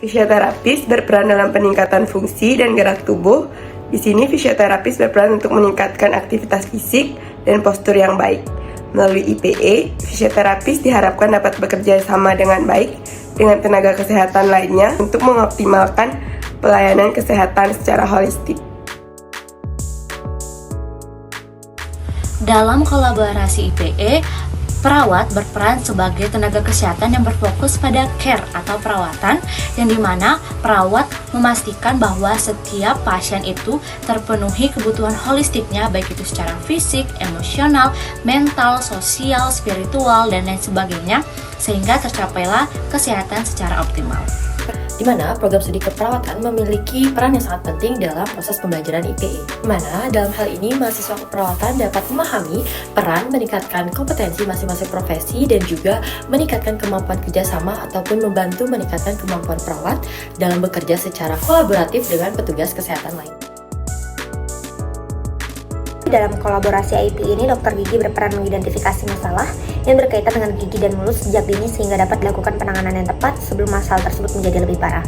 Fisioterapis berperan dalam peningkatan fungsi dan gerak tubuh. Di sini fisioterapis berperan untuk meningkatkan aktivitas fisik dan postur yang baik. Melalui IPE, fisioterapis diharapkan dapat bekerja sama dengan baik dengan tenaga kesehatan lainnya untuk mengoptimalkan pelayanan kesehatan secara holistik. Dalam kolaborasi IPE, perawat berperan sebagai tenaga kesehatan yang berfokus pada care atau perawatan, yang dimana perawat memastikan bahwa setiap pasien itu terpenuhi kebutuhan holistiknya, baik itu secara fisik, emosional, mental, sosial, spiritual, dan lain sebagainya, sehingga tercapailah kesehatan secara optimal. Di mana program studi keperawatan memiliki peran yang sangat penting dalam proses pembelajaran IPE. Di mana dalam hal ini mahasiswa keperawatan dapat memahami peran meningkatkan kompetensi masing-masing profesi dan juga meningkatkan kemampuan kerjasama ataupun membantu meningkatkan kemampuan perawat dalam bekerja secara kolaboratif dengan petugas kesehatan lain. Dalam kolaborasi IP ini, dokter gigi berperan mengidentifikasi masalah yang berkaitan dengan gigi dan mulut sejak dini sehingga dapat dilakukan penanganan yang tepat sebelum masalah tersebut menjadi lebih parah.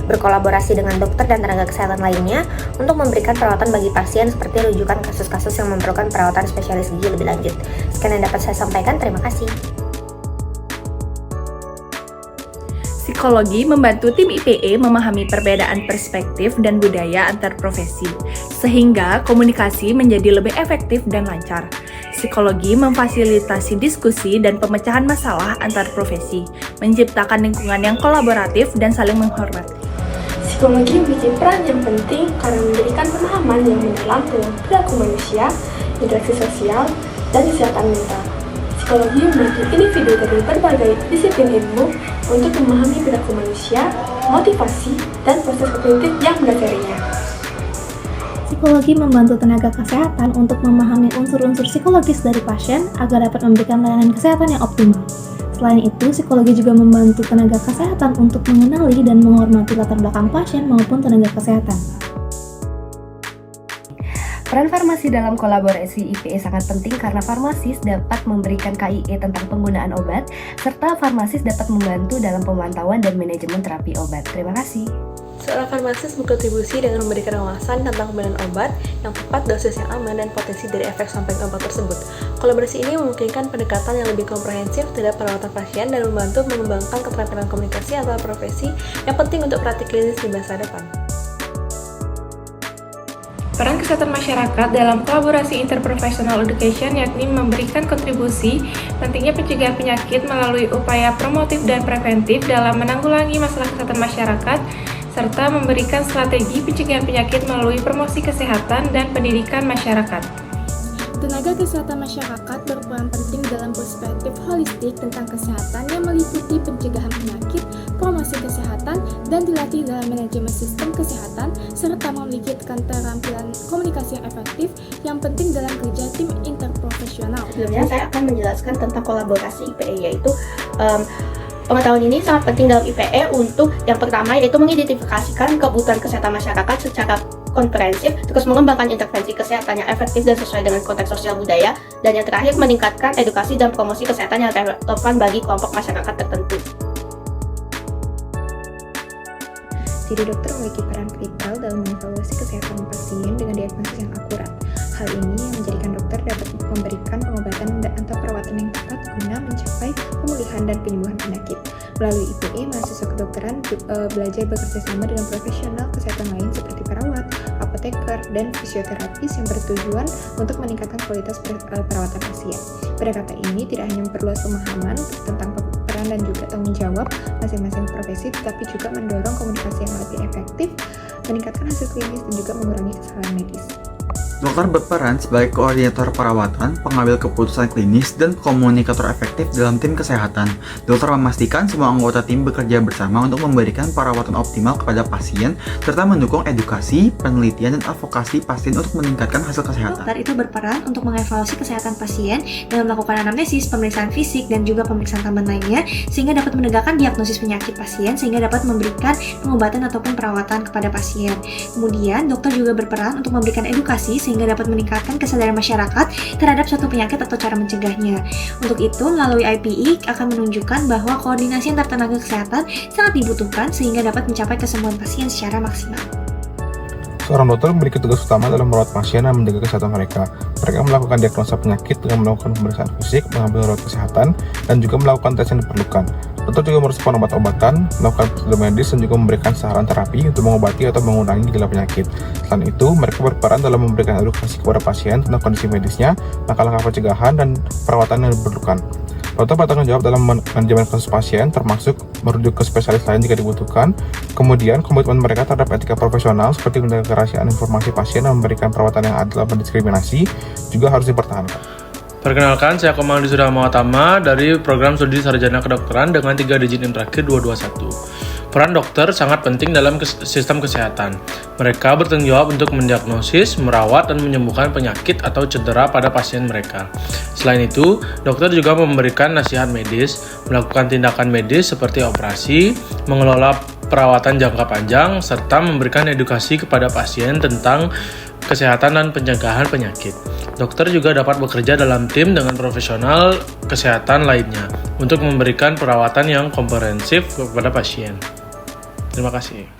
Berkolaborasi dengan dokter dan tenaga kesehatan lainnya untuk memberikan perawatan bagi pasien seperti rujukan kasus-kasus yang memerlukan perawatan spesialis gigi lebih lanjut. Sekian yang dapat saya sampaikan, terima kasih. Psikologi membantu tim IPE memahami perbedaan perspektif dan budaya antar profesi, sehingga komunikasi menjadi lebih efektif dan lancar. Psikologi memfasilitasi diskusi dan pemecahan masalah antar profesi, menciptakan lingkungan yang kolaboratif dan saling menghormati. Psikologi memiliki peran yang penting karena memberikan pemahaman yang mendalam tentang perilaku manusia, interaksi sosial, dan kesehatan mental. Psikologi membantu individu dari berbagai disiplin ilmu untuk memahami perilaku manusia, motivasi, dan proses kognitif yang mendasarinya. Psikologi membantu tenaga kesehatan untuk memahami unsur-unsur psikologis dari pasien agar dapat memberikan layanan kesehatan yang optimal. Selain itu, psikologi juga membantu tenaga kesehatan untuk mengenali dan menghormati latar belakang pasien maupun tenaga kesehatan. Peran farmasi dalam kolaborasi IPE sangat penting karena farmasis dapat memberikan KIE tentang penggunaan obat, serta farmasis dapat membantu dalam pemantauan dan manajemen terapi obat. Terima kasih. Seorang farmasis berkontribusi dengan memberikan wawasan tentang pemilihan obat yang tepat, dosis yang aman, dan potensi dari efek samping obat tersebut. Kolaborasi ini memungkinkan pendekatan yang lebih komprehensif terhadap perawatan pasien dan membantu mengembangkan keterampilan komunikasi antar profesi yang penting untuk praktik klinis di masa depan. Peran kesehatan masyarakat dalam kolaborasi interprofessional education yakni memberikan kontribusi pentingnya pencegahan penyakit melalui upaya promotif dan preventif dalam menanggulangi masalah kesehatan masyarakat, serta memberikan strategi pencegahan penyakit melalui promosi kesehatan dan pendidikan masyarakat. Tenaga kesehatan masyarakat berperan penting dalam perspektif holistik tentang kesehatan yang meliputi pencegahan penyakit, promosi kesehatan, dan dilatih dalam manajemen sistem kesehatan, serta memiliki keterampilan komunikasi yang efektif yang penting dalam kerja tim interprofesional. Sebelumnya saya akan menjelaskan tentang kolaborasi IPE, yaitu pengetahuan ini sangat penting dalam IPE untuk yang pertama yaitu mengidentifikasikan kebutuhan kesehatan masyarakat secara komprehensif, terus mengembangkan intervensi kesehatan yang efektif dan sesuai dengan konteks sosial budaya, dan yang terakhir meningkatkan edukasi dan promosi kesehatan yang relevan bagi kelompok masyarakat tertentu. Jadi dokter memiliki peran kritikal dalam mengevaluasi kesehatan pasien dengan diagnosis yang akurat. Hal ini yang menjadikan dokter dapat memberikan pengobatan atau perawatan yang tepat guna mencapai pemulihan dan penyembuhan penyakit. Melalui IPE, mahasiswa kedokteran belajar bekerja sama dengan profesional kesehatan lain seperti perawat, apoteker, dan fisioterapis yang bertujuan untuk meningkatkan kualitas perawatan pasien. Pendekatan ini tidak hanya memperluas pemahaman tentang peran dan juga tanggung jawab masing-masing profesi, tetapi juga mendorong komunikasi yang lebih efektif, meningkatkan hasil klinis, dan juga mengurangi kesalahan medis. Dokter berperan sebagai koordinator perawatan, pengambil keputusan klinis, dan komunikator efektif dalam tim kesehatan. Dokter memastikan semua anggota tim bekerja bersama untuk memberikan perawatan optimal kepada pasien, serta mendukung edukasi, penelitian, dan advokasi pasien untuk meningkatkan hasil kesehatan. Dokter itu berperan untuk mengevaluasi kesehatan pasien dengan melakukan anamnesis, pemeriksaan fisik, dan juga pemeriksaan tambahan lainnya, sehingga dapat menegakkan diagnosis penyakit pasien, sehingga dapat memberikan pengobatan ataupun perawatan kepada pasien. Kemudian, dokter juga berperan untuk memberikan edukasi sehingga dapat meningkatkan kesadaran masyarakat terhadap suatu penyakit atau cara mencegahnya. Untuk itu, melalui IPE akan menunjukkan bahwa koordinasi antar tenaga kesehatan sangat dibutuhkan sehingga dapat mencapai kesembuhan pasien secara maksimal. Seorang dokter memiliki tugas utama dalam merawat pasien dan menjaga kesehatan mereka. Mereka melakukan diagnosa penyakit dengan melakukan pemeriksaan fisik, mengambil rawat kesehatan, dan juga melakukan tes yang diperlukan. Dokter juga merespon obat-obatan, melakukan prosedur medis, dan juga memberikan saran terapi untuk mengobati atau mengurangi gejala penyakit. Selain itu, mereka berperan dalam memberikan edukasi kepada pasien tentang kondisi medisnya, langkah-langkah pencegahan, dan perawatan yang diperlukan. Dokter bertanggung jawab dalam manajemen kasus pasien, termasuk merujuk ke spesialis lain jika dibutuhkan. Kemudian, komitmen mereka terhadap etika profesional seperti menjaga kerahasiaan informasi pasien dan memberikan perawatan yang adil dan berdiskriminasi juga harus dipertahankan. Perkenalkan, saya Komang Disudah Mahatama dari Program Studi Sarjana Kedokteran dengan 3 digit NIM terakhir 221. Peran dokter sangat penting dalam sistem kesehatan. Mereka bertanggung jawab untuk mendiagnosis, merawat, dan menyembuhkan penyakit atau cedera pada pasien mereka. Selain itu, dokter juga memberikan nasihat medis, melakukan tindakan medis seperti operasi, mengelola perawatan jangka panjang, serta memberikan edukasi kepada pasien tentang kesehatan dan pencegahan penyakit. Dokter juga dapat bekerja dalam tim dengan profesional kesehatan lainnya untuk memberikan perawatan yang komprehensif kepada pasien. Terima kasih.